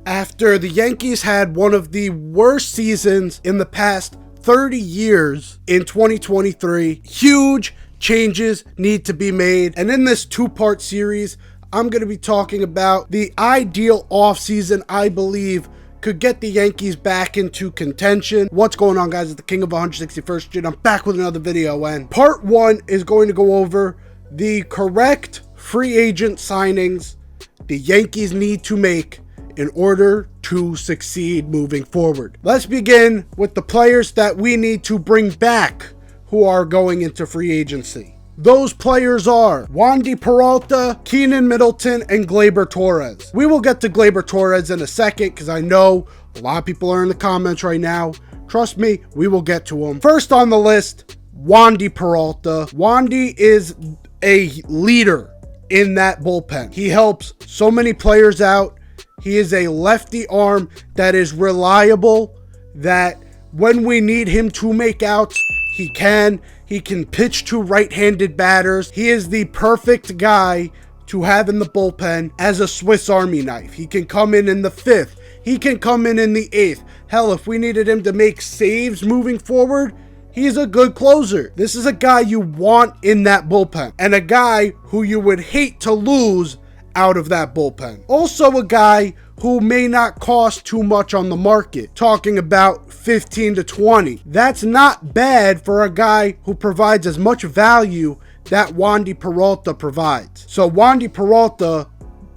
After the Yankees had one of the worst seasons in the past 30 years in 2023, huge changes need to be made. And in this two-part series, I'm going to be talking about the ideal offseason I believe could get the Yankees back into contention. What's going on, guys? It's the King of 161st Street. I'm back with another video, and part one is going to go over the correct free agent signings the Yankees need to make in order to succeed moving forward. Let's begin with the players that we need to bring back who are going into free agency. Those players are Wandy Peralta, Keynan Middleton, and Gleyber Torres. We will get to Gleyber Torres in a second because I know a lot of people are in the comments right now. Trust me, we will get to them. First on the list, Wandy Peralta. Wandy is a leader in that bullpen. He helps so many players out. He is a lefty arm that is reliable, that when we need him to make outs, he can. He can pitch to right-handed batters. He is the perfect guy to have in the bullpen as a Swiss Army knife. He can come in the 5th. He can come in the 8th. Hell, if we needed him to make saves moving forward, he's a good closer. This is a guy you want in that bullpen, and a guy who you would hate to lose out of that bullpen. Also a guy who may not cost too much on the market, talking about 15 to 20. That's not bad for a guy who provides as much value that Wandy Peralta provides. So Wandy Peralta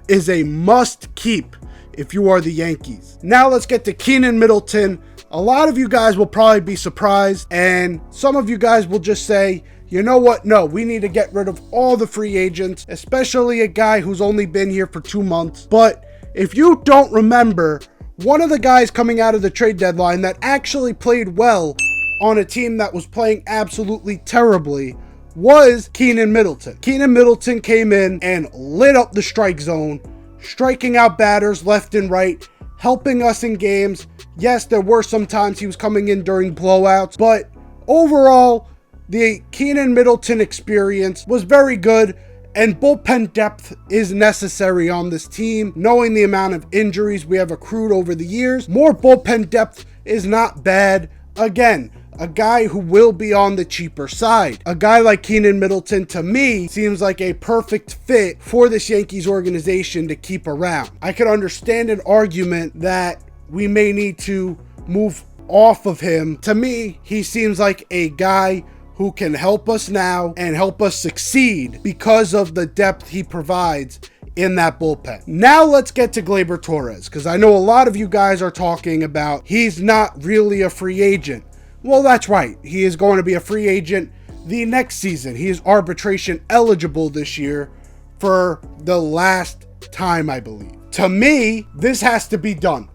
is a must keep if you are the Yankees. Now let's get to Keynan Middleton. A lot of you guys will probably be surprised, and some of you guys will just say, you know what? No, we need to get rid of all the free agents, especially a guy who's only been here for 2 months. But if you don't remember, one of the guys coming out of the trade deadline that actually played well on a team that was playing absolutely terribly was Keynan Middleton. Keynan Middleton came in and lit up the strike zone, striking out batters left and right, helping us in games. Yes, there were some times he was coming in during blowouts, but overall, the Keynan Middleton experience was very good, and bullpen depth is necessary on this team. Knowing the amount of injuries we have accrued over the years, more bullpen depth is not bad. Again, a guy who will be on the cheaper side. A guy like Keynan Middleton, to me, seems like a perfect fit for this Yankees organization to keep around. I could understand an argument that we may need to move off of him. To me, he seems like a guy who can help us now and help us succeed because of the depth he provides in that bullpen. Now let's get to Gleyber Torres, because I know a lot of you guys are talking about he's not really a free agent. Well, that's right. He is going to be a free agent the next season. He is arbitration eligible this year for the last time, I believe. To me, this has to be done.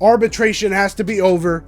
Arbitration has to be over.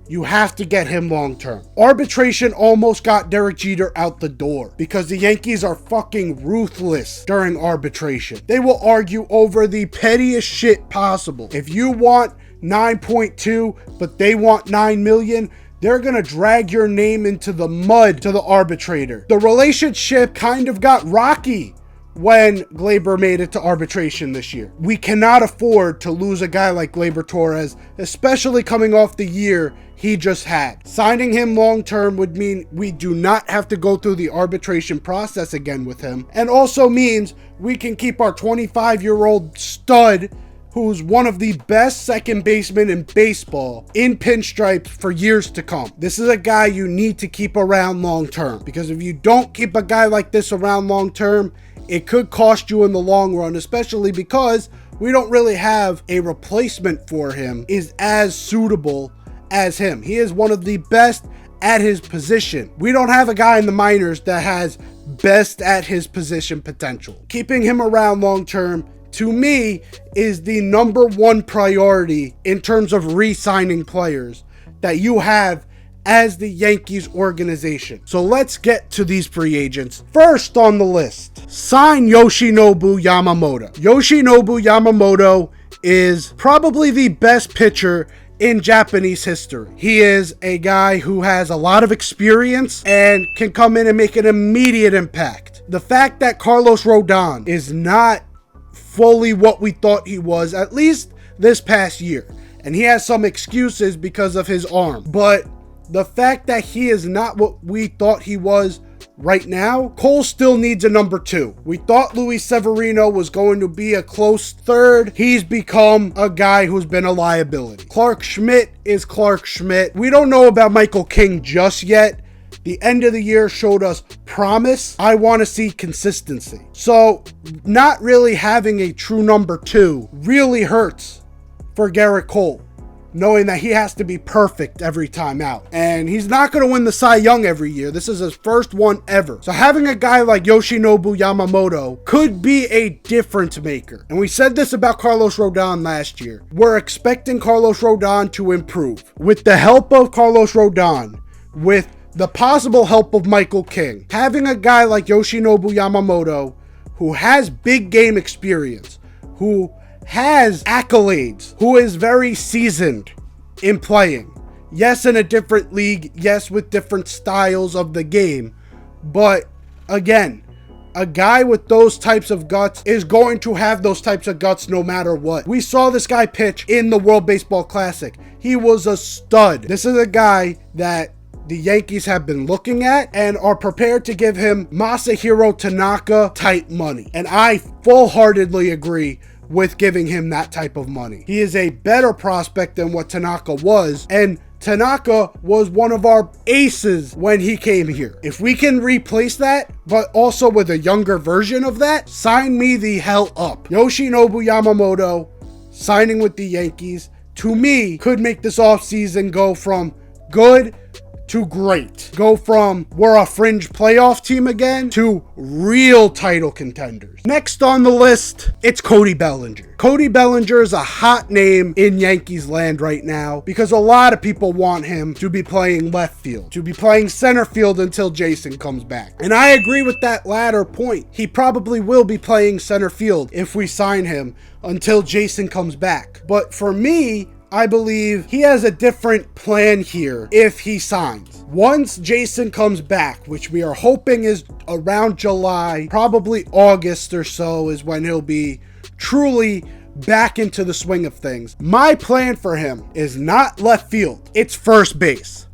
You have to get him long term. Arbitration almost got Derek Jeter out the door because the Yankees are fucking ruthless during arbitration. They will argue over the pettiest shit possible. If you want 9.2, but they want 9 million, they're gonna drag your name into the mud to the arbitrator. The relationship kind of got rocky when Gleyber made it to arbitration this year. We cannot afford to lose a guy like Gleyber Torres, especially coming off the year he just had. Signing him long-term would mean we do not have to go through the arbitration process again with him, and also means we can keep our 25-year-old stud, who's one of the best second basemen in baseball, in pinstripes for years to come. This is a guy you need to keep around long-term, because if you don't keep a guy like this around long-term, it could cost you in the long run, especially because we don't really have a replacement for him is as suitable as him. He is one of the best at his position. We don't have a guy in the minors that has best at his position potential. Keeping him around long term, to me, is the number one priority in terms of re-signing players that you have as the Yankees organization. So let's get to these free agents. First on the list, sign Yoshinobu Yamamoto. Yoshinobu Yamamoto is probably the best pitcher in Japanese history. He is a guy who has a lot of experience and can come in and make an immediate impact. The fact that Carlos Rodon is not fully what we thought he was, at least this past year. And he has some excuses because of his arm. But the fact that he is not what we thought he was right now, Cole still needs a number 2. We thought Luis Severino was going to be a close third. He's become a guy who's been a liability. Clark Schmidt is Clark Schmidt. We don't know about Michael King just yet. The end of the year showed us promise. I want to see consistency. So not really having a true number 2 really hurts for Garrett Cole, knowing that he has to be perfect every time out. And he's not going to win the Cy Young every year. This is his first one ever. So having a guy like Yoshinobu Yamamoto could be a difference maker. And we said this about Carlos Rodon last year. We're expecting Carlos Rodon to improve. With the help of Carlos Rodon, with the possible help of Michael King, having a guy like Yoshinobu Yamamoto who has big game experience, who has accolades, who is very seasoned in playing. Yes, in a different league. Yes, with different styles of the game. But again, a guy with those types of guts is going to have those types of guts no matter what. We saw this guy pitch in the World Baseball Classic. He was a stud. This is a guy that the Yankees have been looking at and are prepared to give him Masahiro Tanaka type money. And I full-heartedly agree with giving him that type of money. He is a better prospect than what Tanaka was, and Tanaka was one of our aces when he came here. If we can replace that, but also with a younger version of that, sign me the hell up. Yoshinobu Yamamoto signing with the Yankees, to me, could make this offseason go from good to great. Go from we're a fringe playoff team again to real title contenders. Next on the list, it's Cody Bellinger. Cody Bellinger is a hot name in Yankees land right now because a lot of people want him to be playing left field, to be playing center field until Jason comes back. And I agree with that latter point. He probably will be playing center field if we sign him until Jason comes back. But for me, I believe he has a different plan here if he signs. Once Jason comes back, which we are hoping is around July, probably August or so is when he'll be truly back into the swing of things. My plan for him is not left field, it's first base.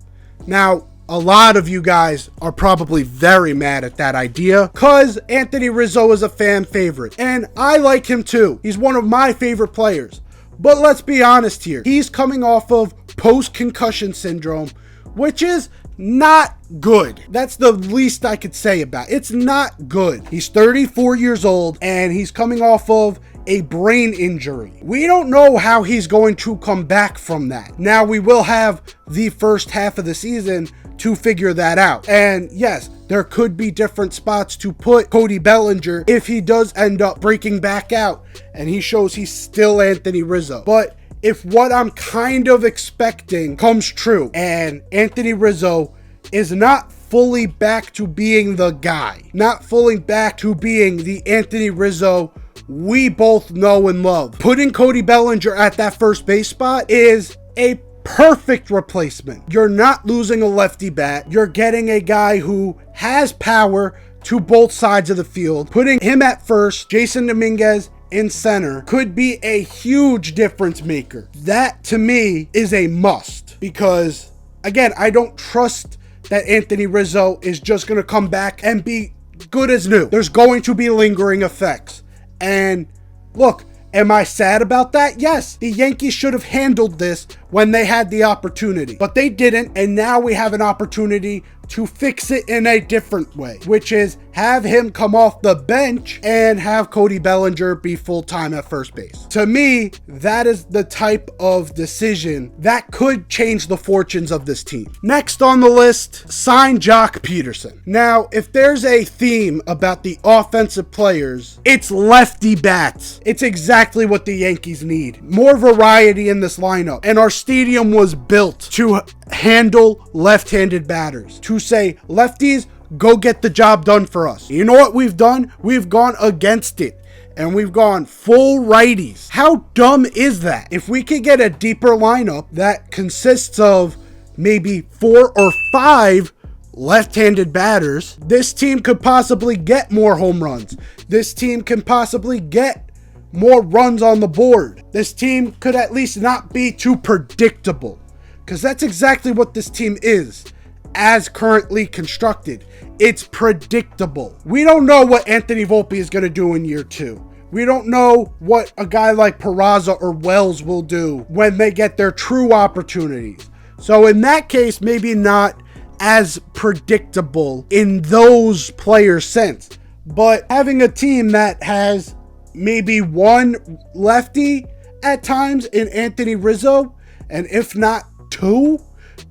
Now, a lot of you guys are probably very mad at that idea because Anthony Rizzo is a fan favorite, and I like him too. He's one of my favorite players. But let's be honest here. He's coming off of post-concussion syndrome, which is not good. That's the least I could say about it. It's not good. He's 34 years old and he's coming off of a brain injury. We don't know how he's going to come back from that. Now, we will have the first half of the season to figure that out. And yes, there could be different spots to put Cody Bellinger if he does end up breaking back out and he shows he's still Anthony Rizzo. But if what I'm kind of expecting comes true and Anthony Rizzo is not fully back to being the guy, not fully back to being the Anthony Rizzo we both know and love, putting Cody Bellinger at that first base spot is a perfect replacement. You're not losing a lefty bat. You're getting a guy who has power to both sides of the field. Putting him at first, Jason Dominguez in center, could be a huge difference maker. That to me is a must because, again, I don't trust that Anthony Rizzo is just going to come back and be good as new. There's going to be lingering effects. And look, am I sad about that? Yes, the Yankees should have handled this when they had the opportunity, but they didn't. And now we have an opportunity to fix it in a different way, which is have him come off the bench and have Cody Bellinger be full-time at first base. To me, that is the type of decision that could change the fortunes of this team. Next on the list, sign Jock Peterson. Now, if there's a theme about the offensive players, it's lefty bats. It's exactly what the Yankees need. More variety in this lineup. And our stadium was built to handle left-handed batters, to say, lefties, go get the job done for us. You know what we've done? We've gone against it and we've gone full righties. How dumb is that? If we could get a deeper lineup that consists of maybe 4 or 5 left-handed batters, this team could possibly get more home runs. This team can possibly get more runs on the board. This team could at least not be too predictable, because that's exactly what this team is as currently constructed. It's predictable. We don't know what Anthony Volpe is going to do in year 2. We don't know what a guy like Peraza or Wells will do when they get their true opportunities. So in that case, maybe not as predictable in those players' sense. But having a team that has maybe one lefty at times in Anthony Rizzo, and if not 2,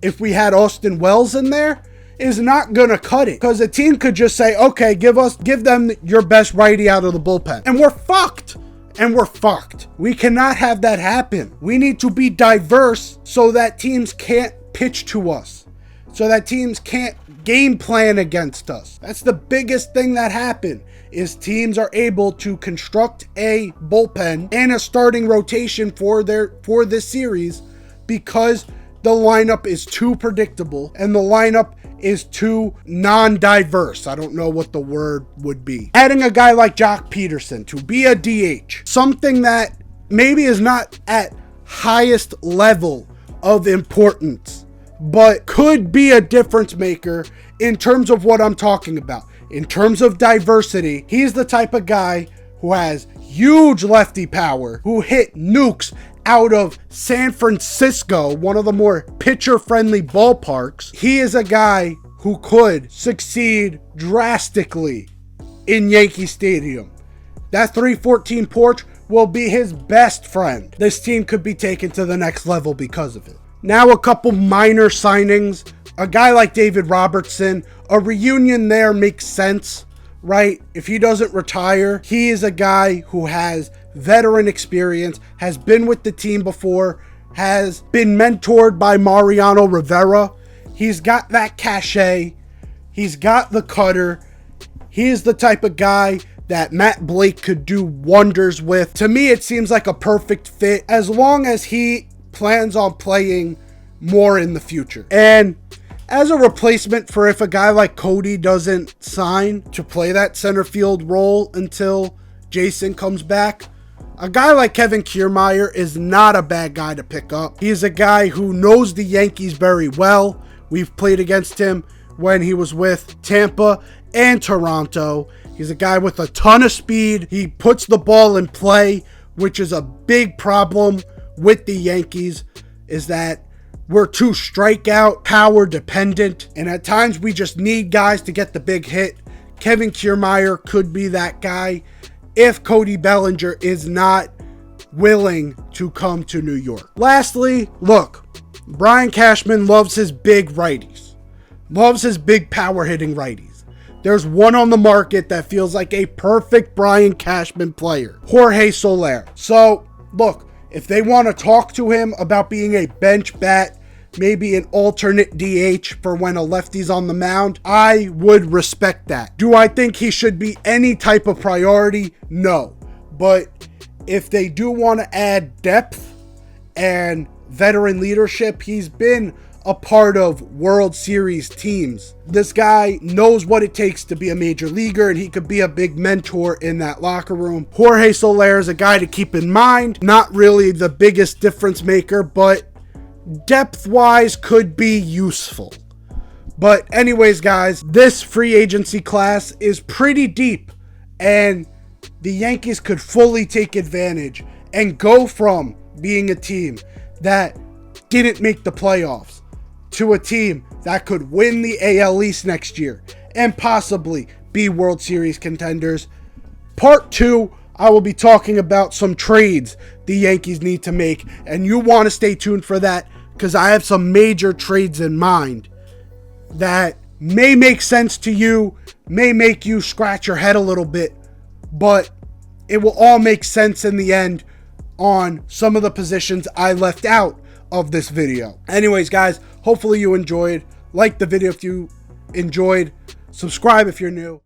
if we had Austin Wells in there, is not going to cut it. Because a team could just say, okay, give them your best righty out of the bullpen. And we're fucked. We cannot have that happen. We need to be diverse so that teams can't pitch to us. So that teams can't game plan against us. That's the biggest thing that happened, is teams are able to construct a bullpen and a starting rotation for this series because the lineup is too predictable and the lineup is too non-diverse. I don't know what the word would be. Adding a guy like Jock Peterson to be a DH, something that maybe is not at highest level of importance, but could be a difference maker in terms of what I'm talking about. In terms of diversity, he's the type of guy who has huge lefty power, who hit nukes out of San Francisco, one of the more pitcher-friendly ballparks. He is a guy who could succeed drastically in Yankee Stadium. That 314 porch will be his best friend. This team could be taken to the next level because of it. Now a couple minor signings. A guy like David Robertson, a reunion there makes sense, right? If he doesn't retire, he is a guy who has veteran experience, has been with the team before, has been mentored by Mariano Rivera. He's got that cachet. He's got the cutter. He is the type of guy that Matt Blake could do wonders with. To me, it seems like a perfect fit as long as he plans on playing more in the future. And as a replacement for if a guy like Cody doesn't sign to play that center field role until Jason comes back, a guy like Kevin Kiermaier is not a bad guy to pick up. He's a guy who knows the Yankees very well. We've played against him when he was with Tampa and Toronto. He's a guy with a ton of speed. He puts the ball in play, which is a big problem with the Yankees, is that we're too strikeout power dependent, and at times we just need guys to get the big hit. Kevin Kiermaier could be that guy if Cody Bellinger is not willing to come to New York. Lastly, look, Brian Cashman loves his big righties, loves his big power hitting righties. There's one on the market that feels like a perfect Brian Cashman player, Jorge Soler. So look, if they want to talk to him about being a bench bat, maybe an alternate DH for when a lefty's on the mound, I would respect that. Do I think he should be any type of priority? No. But if they do want to add depth and veteran leadership, he's been a part of World Series teams. This guy knows what it takes to be a major leaguer, and he could be a big mentor in that locker room. Jorge Soler is a guy to keep in mind. Not really the biggest difference maker, but depth-wise could be useful. But anyways, guys, this free agency class is pretty deep, and the Yankees could fully take advantage and go from being a team that didn't make the playoffs to a team that could win the AL East next year and possibly be World Series contenders. Part 2, I will be talking about some trades the Yankees need to make, and you want to stay tuned for that because I have some major trades in mind that may make sense to you, may make you scratch your head a little bit, but it will all make sense in the end on some of the positions I left out of this video. Anyways, guys, hopefully you enjoyed. Like the video if you enjoyed. Subscribe if you're new.